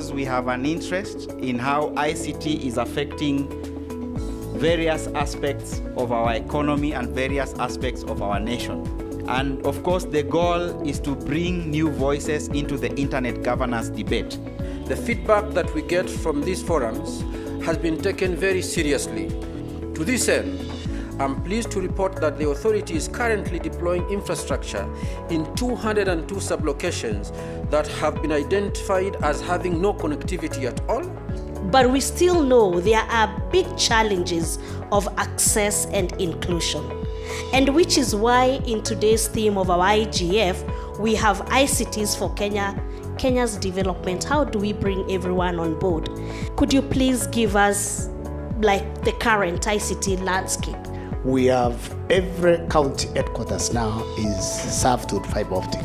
because we have an interest in how ICT is affecting various aspects of our economy and various aspects of our nation. And of course, the goal is to bring new voices into the internet governance debate. The feedback that we get from these forums has been taken very seriously. To this end, I'm pleased to report that the authority is currently deploying infrastructure in 202 sublocations that have been identified as having no connectivity at all. But we still know there are big challenges of access and inclusion. And which is why in today's theme of our IGF, we have ICTs for Kenya's development. How do we bring everyone on board? Could you please give us the current ICT landscape? We have every county headquarters now is served with fiber optic.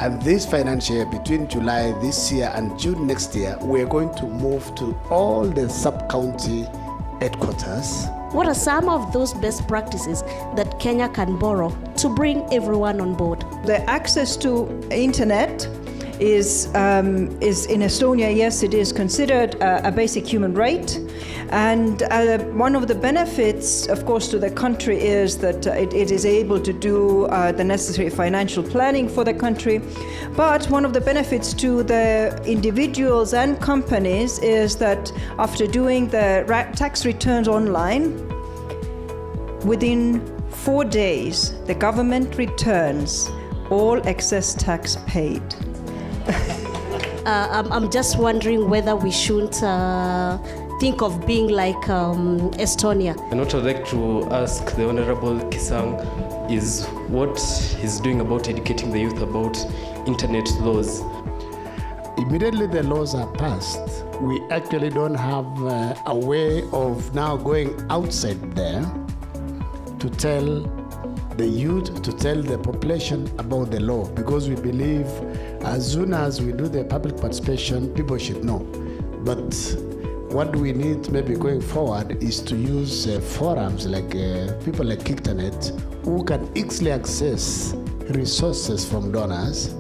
And this financial year, between July this year and June next year, we're going to move to all the sub-county headquarters. What are some of those best practices that Kenya can borrow to bring everyone on board? The access to internet is in Estonia, yes, it is considered a basic human right. And one of the benefits, of course, to the country is that it is able to do the necessary financial planning for the country. But one of the benefits to the individuals and companies is that after doing the tax returns online, within 4 days, the government returns all excess tax paid. I'm just wondering whether we shouldn't think of being like Estonia. And what I'd like to ask the Honorable Kisang is what he's doing about educating the youth about internet laws. Immediately the laws are passed, we actually don't have a way of now going outside there to tell the youth, to tell the population about the law, because we believe as soon as we do the public participation, people should know. But what we need maybe going forward is to use forums like people like Internet who can easily access resources from donors.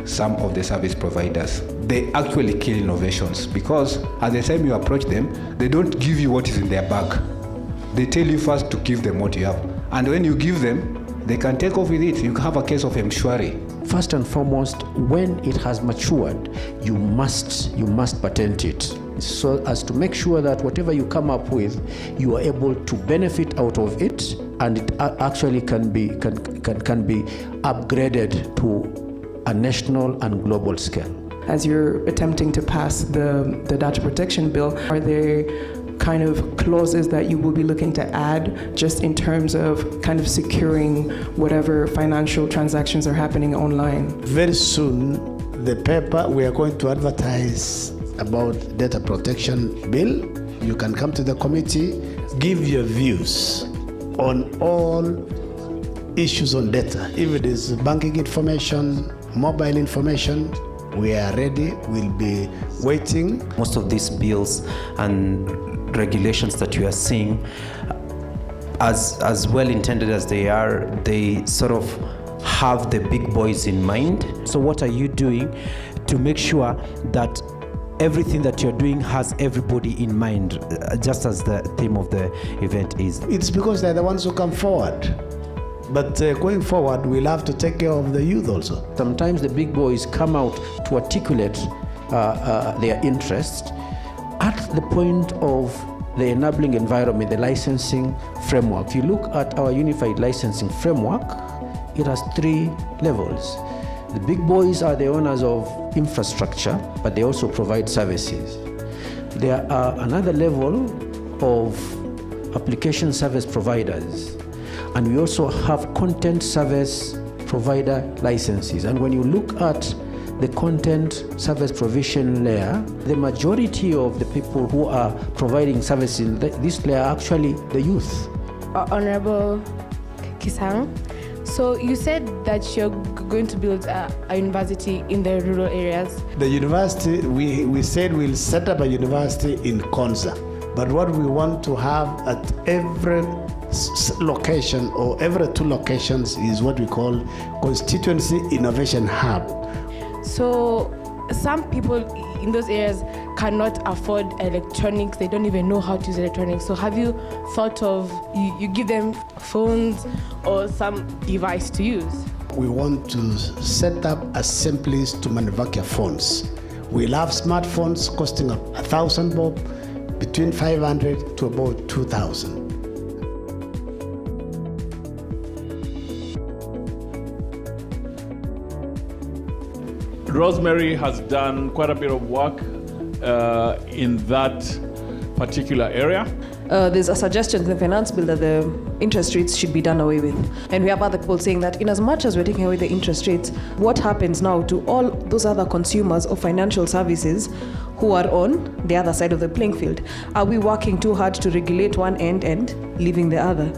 Some of the service providers, they actually kill innovations because at the time you approach them, they don't give you what is in their bag. They tell you first to give them what you have. And when you give them, they can take off with it. You have a case of mshwari. First and foremost, when it has matured, you must patent it, so as to make sure that whatever you come up with, you are able to benefit out of it, and it actually can be upgraded to a national and global scale. As you're attempting to pass the data protection bill, are there kind of clauses that you will be looking to add just in terms of kind of securing whatever financial transactions are happening online? Very soon, the paper, we are going to advertise about data protection bill. You can come to the committee, give your views on all issues on data. If it is banking information, mobile information, we are ready, we'll be waiting. Most of these bills and regulations that you are seeing, as well intended as they are, they sort of have the big boys in mind. So what are you doing to make sure that everything that you're doing has everybody in mind, just as the theme of the event is? It's because they're the ones who come forward. But going forward, we'll have to take care of the youth also. Sometimes the big boys come out to articulate their interests at the point of the enabling environment, the licensing framework. If you look at our unified licensing framework, it has 3 levels. The big boys are the owners of infrastructure, but they also provide services. There are another level of application service providers, and we also have content service provider licenses. And when you look at the content service provision layer, the majority of the people who are providing services in this layer are actually the youth. Honorable Kisang, so you said that you're going to build a university in the rural areas. The university, we said we'll set up a university in Konza, but what we want to have at every location or every 2 locations is what we call constituency innovation hub. So some people in those areas cannot afford electronics. They don't even know how to use electronics. So have you thought of, you give them phones or some device to use? We want to set up assemblies to manufacture phones. We'll have smartphones costing 1,000 bob, between 500 to about 2,000. Rosemary has done quite a bit of work in that particular area. There's a suggestion in the finance bill that the interest rates should be done away with. And we have other people saying that in as much as we're taking away the interest rates, what happens now to all those other consumers of financial services who are on the other side of the playing field? Are we working too hard to regulate one end and leaving the other?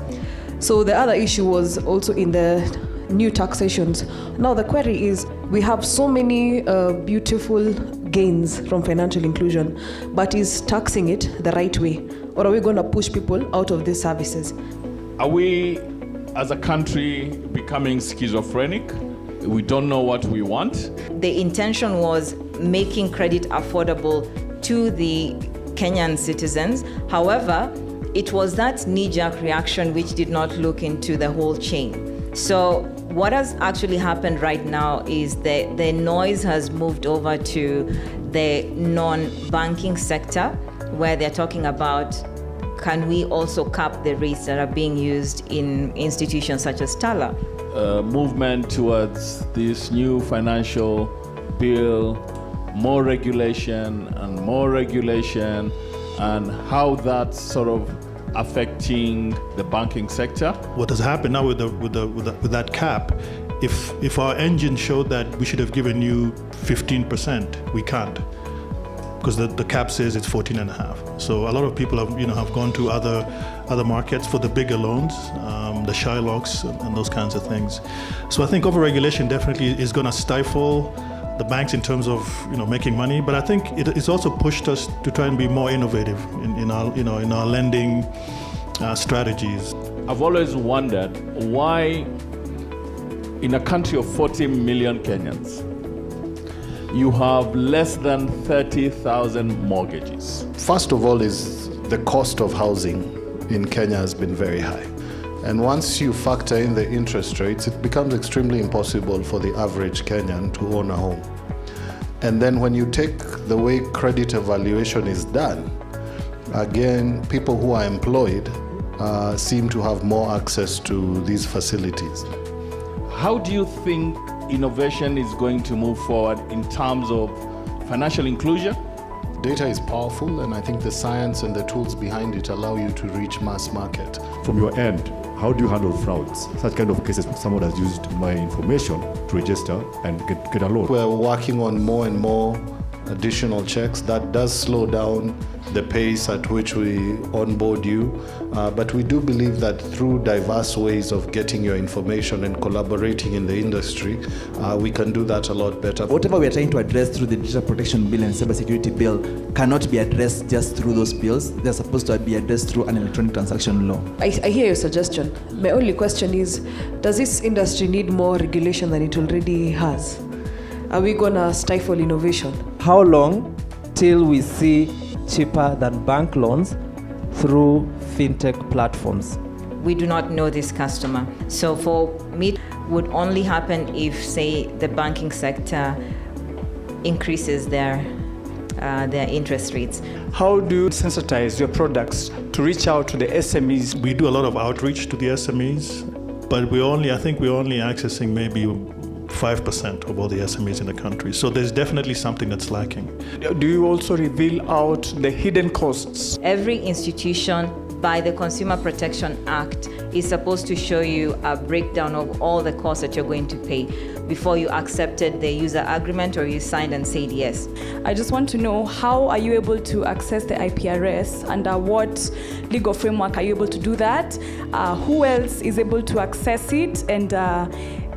So the other issue was also in the new taxations. Now the query is, we have so many beautiful gains from financial inclusion, but is taxing it the right way? Or are we going to push people out of these services? Are we, as a country, becoming schizophrenic? We don't know what we want. The intention was making credit affordable to the Kenyan citizens. However, it was that knee-jerk reaction which did not look into the whole chain. So what has actually happened right now is the noise has moved over to the non-banking sector, where they're talking about, can we also cap the rates that are being used in institutions such as Tala? Movement towards this new financial bill, more regulation, and how that's sort of affecting the banking sector. What has happened now with that cap, if our engine showed that we should have given you 15%, we can't, because the cap says it's 14.5. So a lot of people have gone to other markets for the bigger loans, the Shylocks and those kinds of things. So I think overregulation definitely is going to stifle the banks in terms of making money, but I think it's also pushed us to try and be more innovative in our lending strategies. I've always wondered why, in a country of 40 million Kenyans, you have less than 30,000 mortgages. First of all is the cost of housing in Kenya has been very high. And once you factor in the interest rates, it becomes extremely impossible for the average Kenyan to own a home. And then when you take the way credit evaluation is done, again, people who are employed seem to have more access to these facilities. How do you think innovation is going to move forward in terms of financial inclusion? Data is powerful, and I think the science and the tools behind it allow you to reach mass market. From your end, how do you handle frauds? Such kind of cases, someone has used my information to register and get a loan. We're working on more and more additional checks. That does slow down the pace at which we onboard you, but we do believe that through diverse ways of getting your information and collaborating in the industry, we can do that a lot better. Whatever we are trying to address through the Digital Protection Bill and Cybersecurity Bill cannot be addressed just through those bills. They're supposed to be addressed through an electronic transaction law. I hear your suggestion. My only question is, does this industry need more regulation than it already has? Are we going to stifle innovation? How long till we see cheaper than bank loans through fintech platforms? We do not know this customer. So for me, it would only happen if, say, the banking sector increases their interest rates. How do you sensitize your products to reach out to the SMEs? We do a lot of outreach to the SMEs, but I think we're only accessing maybe 5% of all the SMEs in the country. So there's definitely something that's lacking. Do you also reveal out the hidden costs? Every institution, by the Consumer Protection Act, is supposed to show you a breakdown of all the costs that you're going to pay before you accepted the user agreement or you signed and said yes. I just want to know, how are you able to access the IPRS? Under what legal framework are you able to do that? Who else is able to access it? And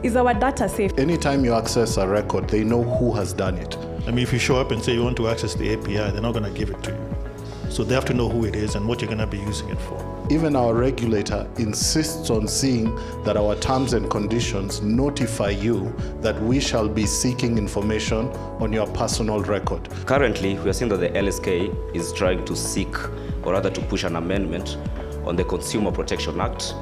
is our data safe? Anytime you access a record, they know who has done it. I mean, if you show up and say you want to access the API, they're not going to give it to you. So they have to know who it is and what you're going to be using it for. even our regulator insists on seeing that our terms and conditions notify you that we shall be seeking information on your personal record. Currently, we are seeing that the LSK is trying to seek, or rather to push an amendment on the Consumer Protection Act,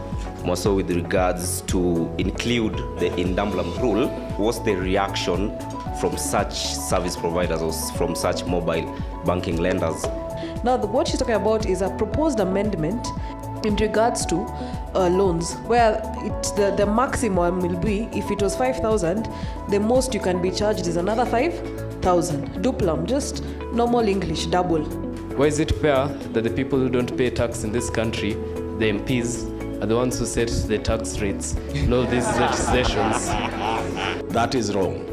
more so with regards to include the indambulum rule. What's the reaction from such service providers or from such mobile banking lenders? Now, what she's talking about is a proposed amendment in regards to loans, where the maximum will be, if it was 5,000, the most you can be charged is another 5,000. Duplum, just normal English, double. Why is it fair that the people who don't pay tax in this country, the MPs, are the ones who set the tax rates in all these legislations? That is wrong.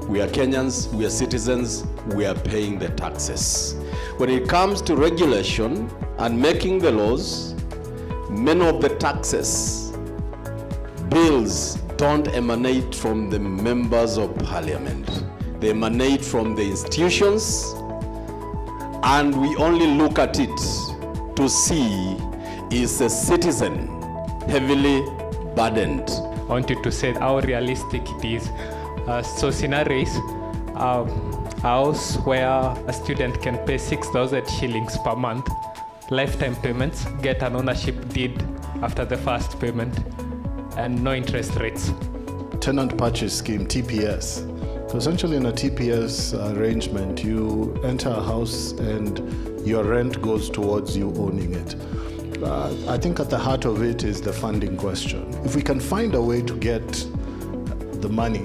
We are Kenyans, we are citizens, we are paying the taxes. When it comes to regulation and making the laws, many of the taxes, bills don't emanate from the members of parliament. They emanate from the institutions, and we only look at it to see is a citizen heavily burdened. I wanted to say how realistic it is. So scenarios, a house where a student can pay 6,000 shillings per month, lifetime payments, get an ownership deed after the first payment, and no interest rates. Tenant purchase scheme, TPS. So essentially in a TPS arrangement, you enter a house and your rent goes towards you owning it. I think at the heart of it is the funding question. If we can find a way to get the money,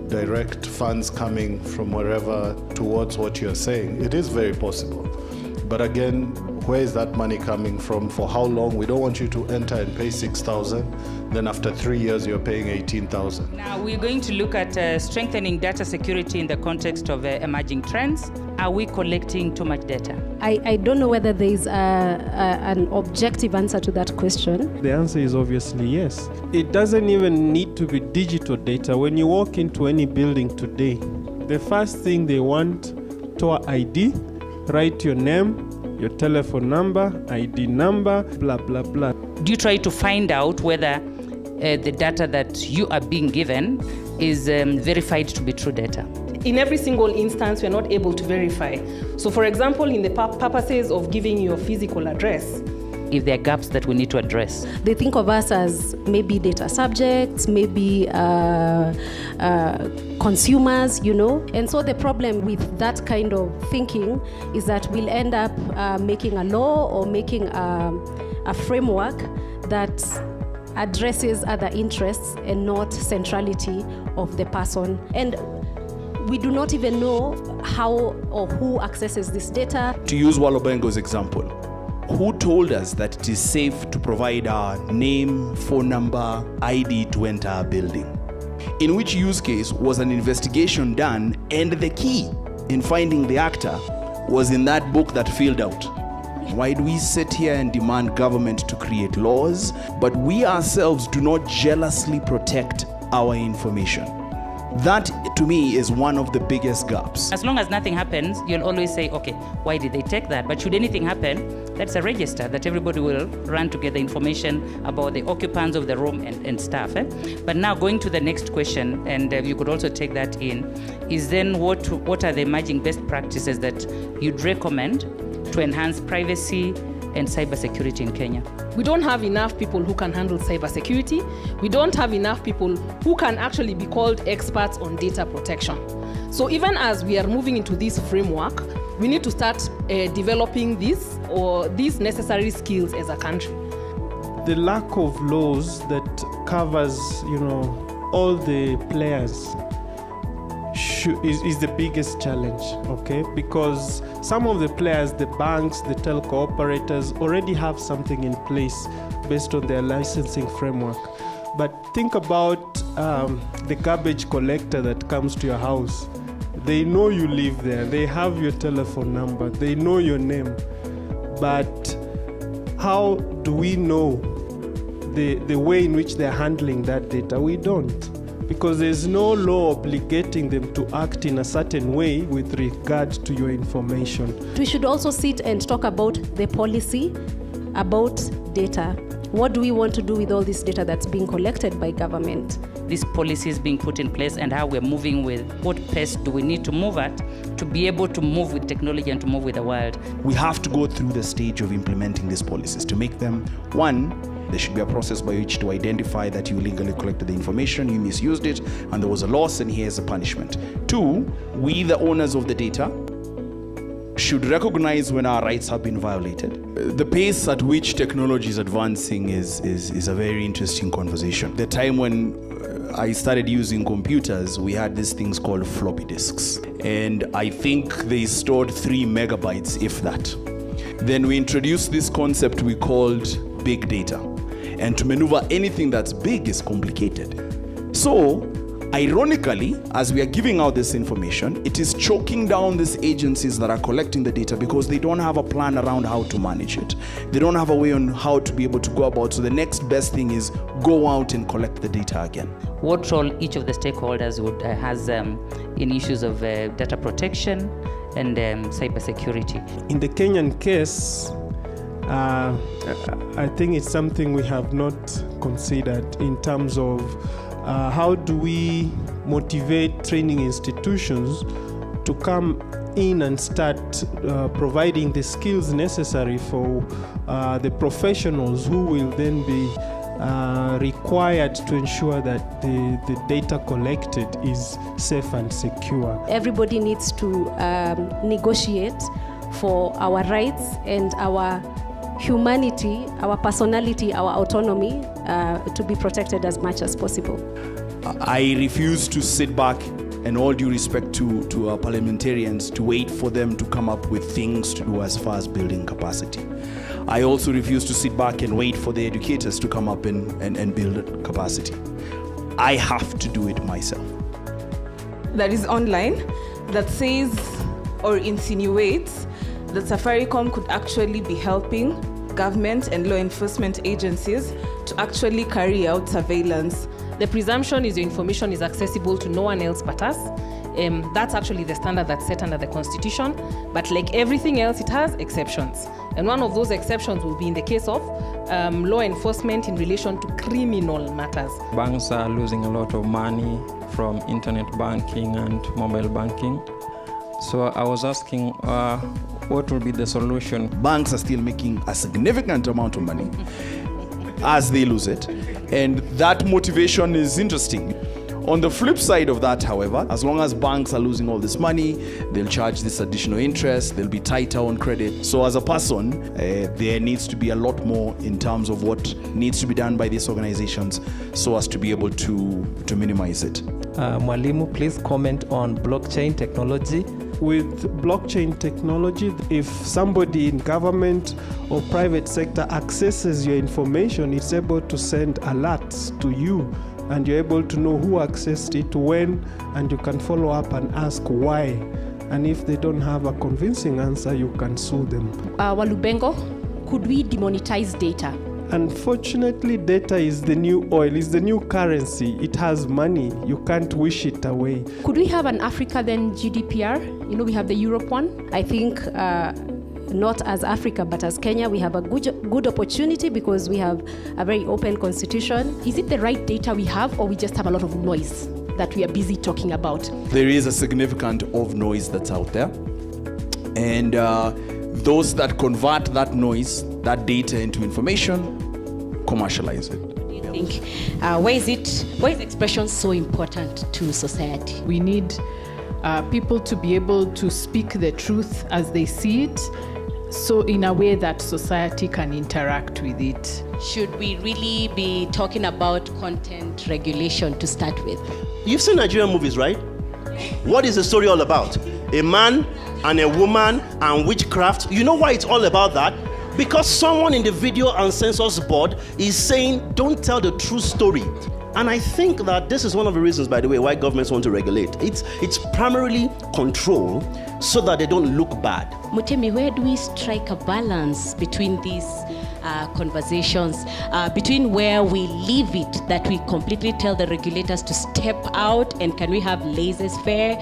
direct funds coming from wherever towards what you're saying, it is very possible. But again, where is that money coming from? For how long? We don't want you to enter and pay 6,000, then after 3 years you're paying 18,000. Now we're going to look at strengthening data security in the context of emerging trends. Are we collecting too much data? I don't know whether there is an objective answer to that question. The answer is obviously yes. It doesn't even need to be digital data. When you walk into any building today, the first thing they want, tour ID, write your name, your telephone number, ID number, blah, blah, blah. Do you try to find out whether the data that you are being given is verified to be true data? In every single instance, we're not able to verify. So for example, in the purposes of giving you a physical address, if there are gaps that we need to address. They think of us as maybe data subjects, maybe consumers, you know. And so the problem with that kind of thinking is that we'll end up making a law or making a framework that addresses other interests and not centrality of the person. And we do not even know how or who accesses this data. To use Walobengo's example, who told us that it is safe to provide our name, phone number, ID to enter a building? In which use case was an investigation done, and the key in finding the actor was in that book that filled out. Why do we sit here and demand government to create laws, but we ourselves do not jealously protect our information? That, to me, is one of the biggest gaps. As long as nothing happens, you'll always say, okay, why did they take that? But should anything happen, that's a register that everybody will run to get the information about the occupants of the room and stuff. But now going to the next question, and you could also take that in, is then what are the emerging best practices that you'd recommend to enhance privacy and cybersecurity in Kenya? we don't have enough people who can handle cybersecurity. We don't have enough people who can actually be called experts on data protection. So even as we are moving into this framework, we need to start developing these necessary skills as a country. The lack of laws that covers, all the players is the biggest challenge, okay? Because some of the players, the banks, the telco operators already have something in place based on their licensing framework. But think about the garbage collector that comes to your house. They know you live there. They have your telephone number. They know your name. But how do we know the way in which they're handling that data? We don't. Because there's no law obligating them to act in a certain way with regard to your information. We should also sit and talk about the policy about data. What do we want to do with all this data that's being collected by government? These policies being put in place and how we're moving with what pace do we need to move at to be able to move with technology and to move with the world. We have to go through the stage of implementing these policies to make them, one, there should be a process by which to identify that you illegally collected the information, you misused it, and there was a loss, and here's a punishment. Two, we, the owners of the data, should recognize when our rights have been violated. The pace at which technology is advancing is a very interesting conversation. The time when I started using computers, we had these things called floppy disks. And I think they stored 3 megabytes, if that. Then we introduced this concept we called big data. And to maneuver anything that's big is complicated. So, ironically, as we are giving out this information, it is choking down these agencies that are collecting the data because they don't have a plan around how to manage it. They don't have a way on how to be able to go about. So the next best thing is go out and collect the data again. What role each of the stakeholders has in issues of data protection and cybersecurity? In the Kenyan case, I think it's something we have not considered in terms of how do we motivate training institutions to come in and start providing the skills necessary for the professionals who will then be required to ensure that the data collected is safe and secure. Everybody needs to negotiate for our rights and our humanity, our personality, our autonomy to be protected as much as possible. I refuse to sit back, and all due respect to our parliamentarians, to wait for them to come up with things to do as far as building capacity. I also refuse to sit back and wait for the educators to come up and build capacity. I have to do it myself. That is online that says or insinuates that Safaricom could actually be helping government and law enforcement agencies to actually carry out surveillance. The presumption is your information is accessible to no one else but us. That's actually the standard that's set under the Constitution. But like everything else, it has exceptions. And one of those exceptions will be in the case of law enforcement in relation to criminal matters. Banks are losing a lot of money from internet banking and mobile banking. So I was asking, what will be the solution? Banks are still making a significant amount of money as they lose it. And that motivation is interesting. On the flip side of that, however, as long as banks are losing all this money, they'll charge this additional interest, they'll be tighter on credit. So as a person, there needs to be a lot more in terms of what needs to be done by these organizations so as to be able to minimize it. Mwalimu, please comment on blockchain technology. With blockchain technology, if somebody in government or private sector accesses your information, it's able to send alerts to you, and you're able to know who accessed it, when, and you can follow up and ask why. And if they don't have a convincing answer, you can sue them. Walubengo, could we demonetize data? Unfortunately, data is the new oil, is the new currency. It has money. You can't wish it away. Could we have an Africa then GDPR? You know, we have the Europe one. I think not as Africa, but as Kenya, we have a good opportunity because we have a very open constitution. Is it the right data we have, or we just have a lot of noise that we are busy talking about? There is a significant of noise that's out there. And those that convert that noise, that data into information, commercialize it. Why is expression so important to society? We need people to be able to speak the truth as they see it, so in a way that society can interact with it. Should we really be talking about content regulation to start with? You've seen Nigerian movies, right? What is the story all about? A man and a woman and witchcraft. You know why it's all about that? Because someone in the video and censors board is saying, don't tell the true story. And I think that this is one of the reasons, by the way, why governments want to regulate. It's primarily control so that they don't look bad. Mutemi, where do we strike a balance between these conversations, between where we leave it, that we completely tell the regulators to step out, and can we have laissez-faire,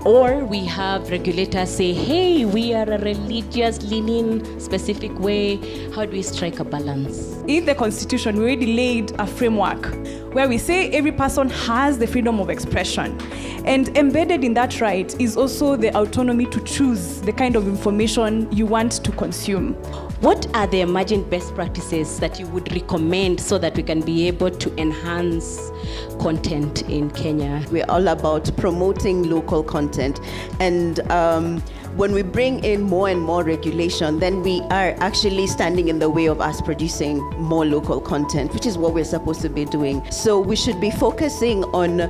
Or we have regulators say, hey, we are a religious leaning specific way. How do we strike a balance? In the Constitution, we already laid a framework where we say every person has the freedom of expression. And embedded in that right is also the autonomy to choose the kind of information you want to consume. What are the emerging best practices that you would recommend so that we can be able to enhance content in Kenya? We're all about promoting local content. And when we bring in more and more regulation, then we are actually standing in the way of us producing more local content, which is what we're supposed to be doing. So we should be focusing on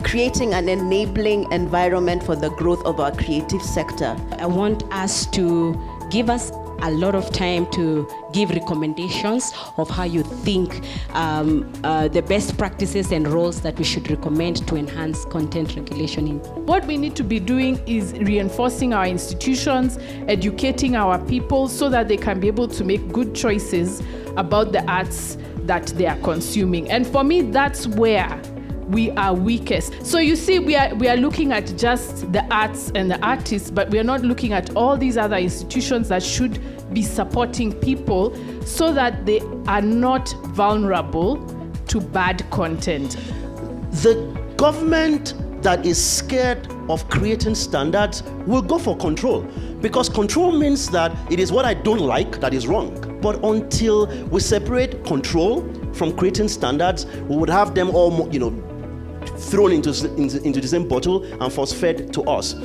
creating an enabling environment for the growth of our creative sector. I want us to give us a lot of time to give recommendations of how you think the best practices and roles that we should recommend to enhance content regulation. What we need to be doing is reinforcing our institutions, educating our people so that they can be able to make good choices about the arts that they are consuming. And for me, that's where we are weakest. So you see, we are looking at just the arts and the artists, but we are not looking at all these other institutions that should be supporting people so that they are not vulnerable to bad content. The government that is scared of creating standards will go for control, because control means that it is what I don't like that is wrong. But until we separate control from creating standards, we would have them all, thrown into the same bottle and force-fed to us.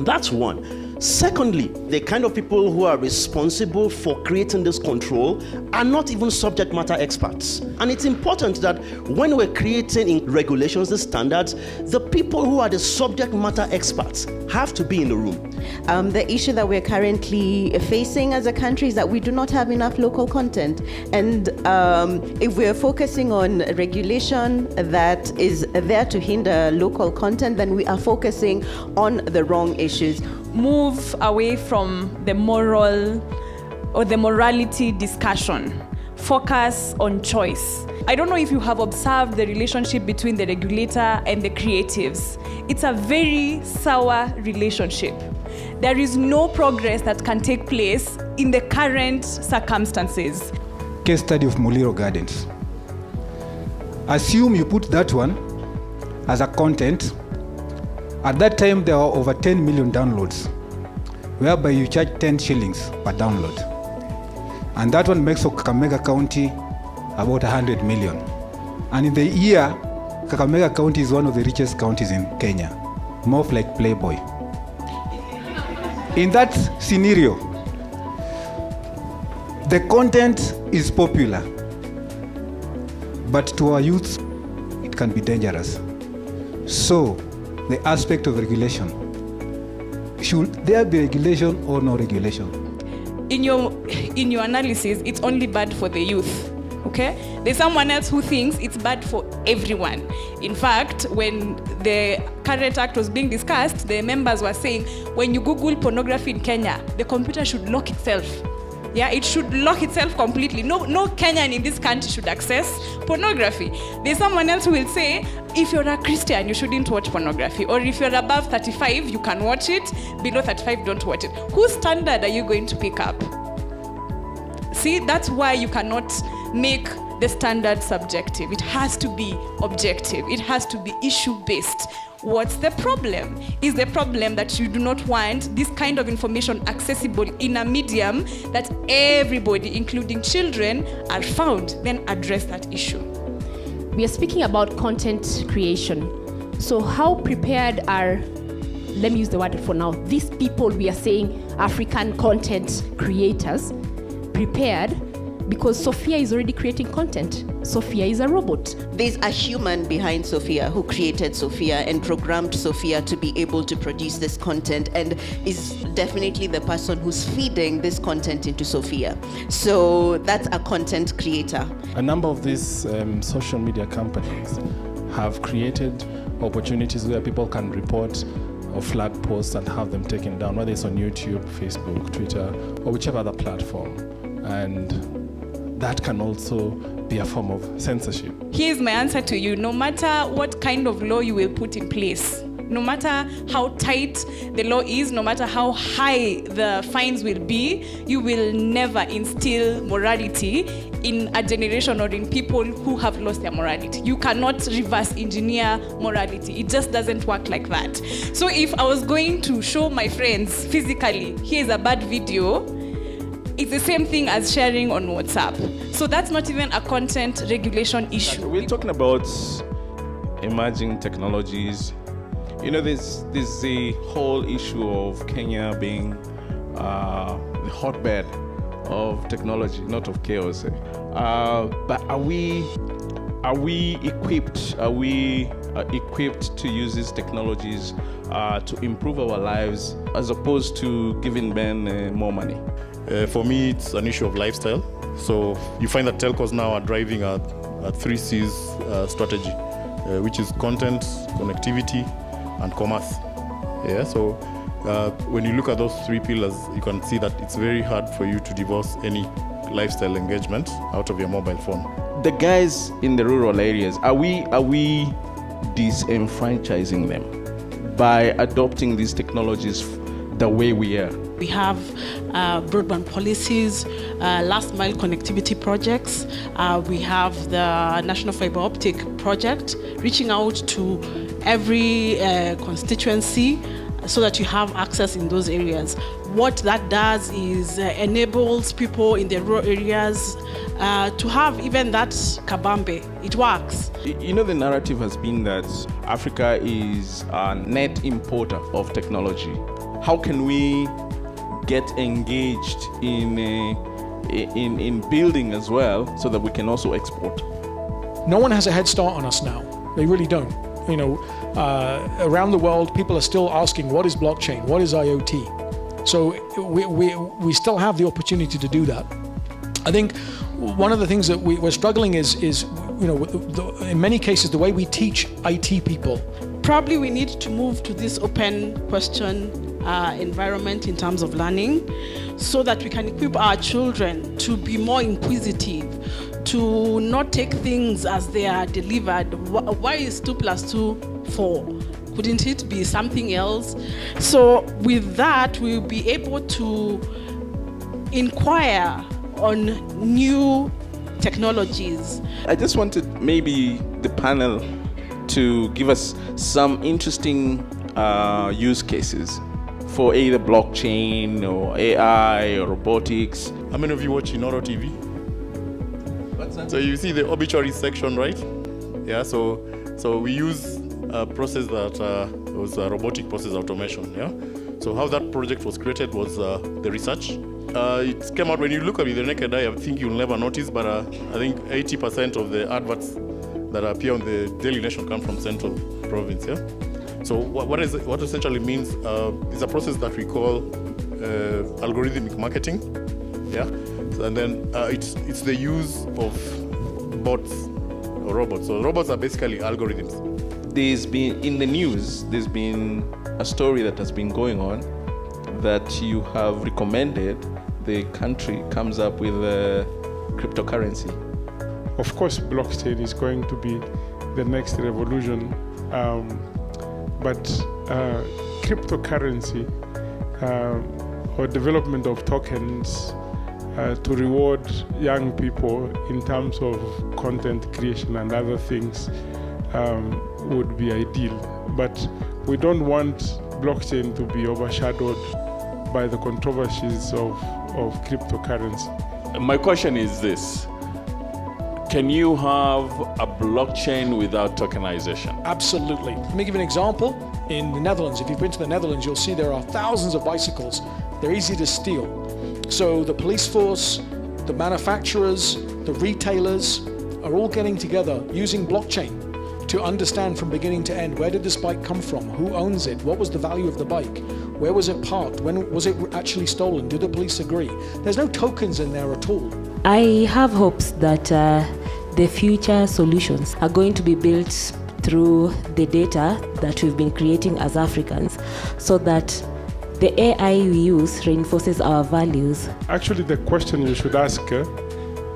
That's one. Secondly, the kind of people who are responsible for creating this control are not even subject matter experts. And it's important that when we're creating in regulations, the standards, the people who are the subject matter experts have to be in the room. The issue that we're currently facing as a country is that we do not have enough local content. And if we're focusing on regulation that is there to hinder local content, then we are focusing on the wrong issues. Move away from the moral or the morality discussion. Focus on choice. I don't know if you have observed the relationship between the regulator and the creatives. It's a very sour relationship. There is no progress that can take place in the current circumstances. Case study of Muliro Gardens. Assume you put that one as a content. At that time, there were over 10 million downloads, whereby you charge 10 shillings per download. And that one makes for Kakamega County about 100 million. And in the year, Kakamega County is one of the richest counties in Kenya, more like Playboy. In that scenario, the content is popular, but to our youth, it can be dangerous. So, the aspect of regulation. Should there be regulation or no regulation? In your analysis, it's only bad for the youth, okay? There's someone else who thinks it's bad for everyone. In fact, when the current act was being discussed, the members were saying, when you Google pornography in Kenya, the computer should lock itself. Yeah, it should lock itself completely. No Kenyan in this country should access pornography. There's someone else who will say, if you're a Christian, you shouldn't watch pornography. Or if you're above 35, you can watch it. Below 35, don't watch it. Whose standard are you going to pick up? See, that's why you cannot make the standard subjective. It has to be objective. It has to be issue-based. What's the problem? Is the problem that you do not want this kind of information accessible in a medium that everybody, including children, are found? Then address that issue. We are speaking about content creation. So how prepared are, let me use the word for now, these people we are saying African content creators prepared? Because Sophia is already creating content. Sophia is a robot. There's a human behind Sophia who created Sophia and programmed Sophia to be able to produce this content, and is definitely the person who's feeding this content into Sophia. So that's a content creator. A number of these social media companies have created opportunities where people can report or flag posts and have them taken down, whether it's on YouTube, Facebook, Twitter, or whichever other platform. And that can also be a form of censorship. Here's my answer to you. No matter what kind of law you will put in place, No matter how tight the law is, no matter how high the fines will be, you will never instill morality in a generation or in people who have lost their morality. You cannot reverse engineer morality. It just doesn't work like that. So if I was going to show my friends physically, here's a bad video, it's the same thing as sharing on WhatsApp. So that's not even a content regulation issue. We're talking about emerging technologies. You know, there's the whole issue of Kenya being the hotbed of technology, not of chaos. But are we equipped? Are we equipped to use these technologies to improve our lives, as opposed to giving men more money? For me, it's an issue of lifestyle. So you find that telcos now are driving a 3Cs strategy, which is content, connectivity, and commerce. Yeah. So when you look at those three pillars, you can see that it's very hard for you to divorce any lifestyle engagement out of your mobile phone. The guys in the rural areas, are we disenfranchising them by adopting these technologies the way we are? We have broadband policies, last mile connectivity projects. We have the National Fiber Optic project, reaching out to every constituency so that you have access in those areas. What that does is enables people in the rural areas to have even that kabambe. It works. You know, the narrative has been that Africa is a net importer of technology. How can we get engaged in building as well, so that we can also export? No one has a head start on us now. They really don't. You know, around the world, people are still asking, what is blockchain? What is IoT? So we still have the opportunity to do that. I think one of the things that we're struggling is you know, in many cases, the way we teach IT people. Probably we need to move to this open question environment in terms of learning, so that we can equip our children to be more inquisitive, to not take things as they are delivered. Why is 2 + 2 4? Couldn't it be something else? So with that, we'll be able to inquire on new technologies. I just wanted maybe the panel to give us some interesting use cases for either blockchain or AI or robotics. How many of you watch Inoro TV? What's that? So you see the obituary section, right? Yeah, so we use a process that was a robotic process automation, yeah? So how that project was created was the research. It came out, when you look at it with the naked eye, I think you'll never notice, but I think 80% of the adverts that appear on the Daily Nation come from Central Province, yeah? So what essentially means is a process that we call algorithmic marketing, yeah. So, and then it's the use of bots or robots. So robots are basically algorithms. There's been in the news. There's been a story that has been going on that you have recommended the country comes up with a cryptocurrency. Of course, blockchain is going to be the next revolution. But cryptocurrency or development of tokens to reward young people in terms of content creation and other things would be ideal. But we don't want blockchain to be overshadowed by the controversies of cryptocurrency. My question is this: can you have a blockchain without tokenization? Absolutely. Let me give you an example. In the Netherlands, if you've been to the Netherlands, you'll see there are thousands of bicycles. They're easy to steal. So the police force, the manufacturers, the retailers are all getting together using blockchain to understand from beginning to end, where did this bike come from? Who owns it? What was the value of the bike? Where was it parked? When was it actually stolen? Do the police agree? There's no tokens in there at all. I have hopes that the future solutions are going to be built through the data that we've been creating as Africans, so that the AI we use reinforces our values. Actually, the question you should ask,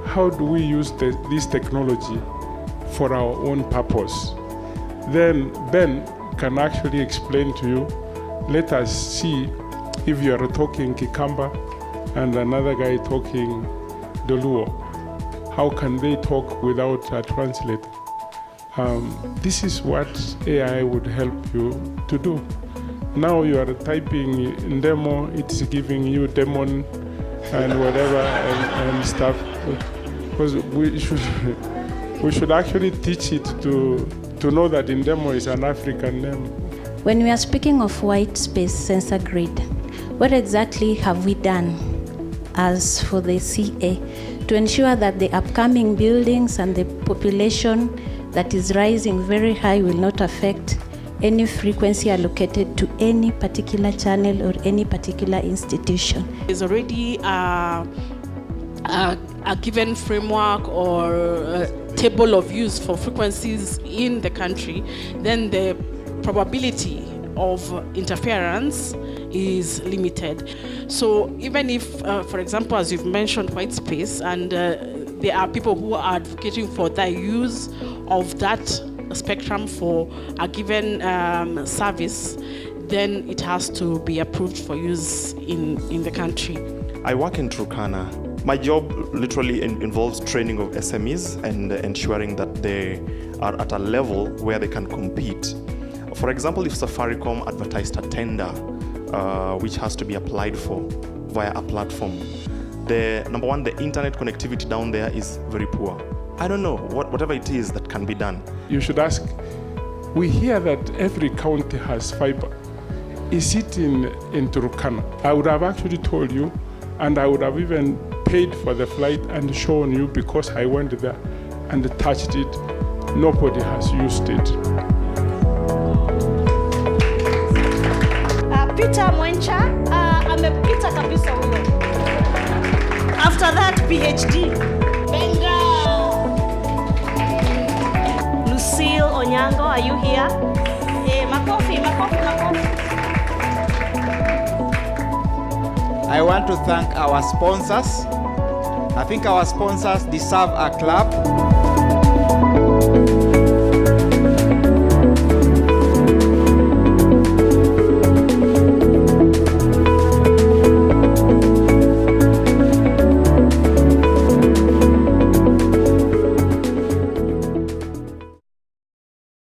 how do we use this technology for our own purpose? Then, Ben, can actually explain to you. Let us see if you are talking Kikamba and another guy talking Doluo. How can they talk without a translator? This is what AI would help you to do. Now you are typing demo, it's giving you demon and whatever and stuff. Because we should actually teach it to know that Indemo is an African name. When we are speaking of white space sensor grid, what exactly have we done as for the CA to ensure that the upcoming buildings and the population that is rising very high will not affect any frequency allocated to any particular channel or any particular institution? There's already a given framework or a table of use for frequencies in the country, then the probability of interference is limited. So even if, for example, as you've mentioned, white space, and there are people who are advocating for the use of that spectrum for a given service, then it has to be approved for use in the country. I work in Turkana. My job literally involves training of SMEs and ensuring that they are at a level where they can compete. For example, if Safaricom advertised a tender which has to be applied for via a platform, number one, the internet connectivity down there is very poor. I don't know, whatever it is that can be done. You should ask, we hear that every county has fiber. Is it in Turkana? I would have actually told you, and I would have even paid for the flight and shown you because I went there and touched it. Nobody has used it. Peter Mwencha, amepita kabisa huyo. After that, PhD. Benga. Lucille Onyango, are you here? Makofi. I want to thank our sponsors. I think our sponsors deserve a clap.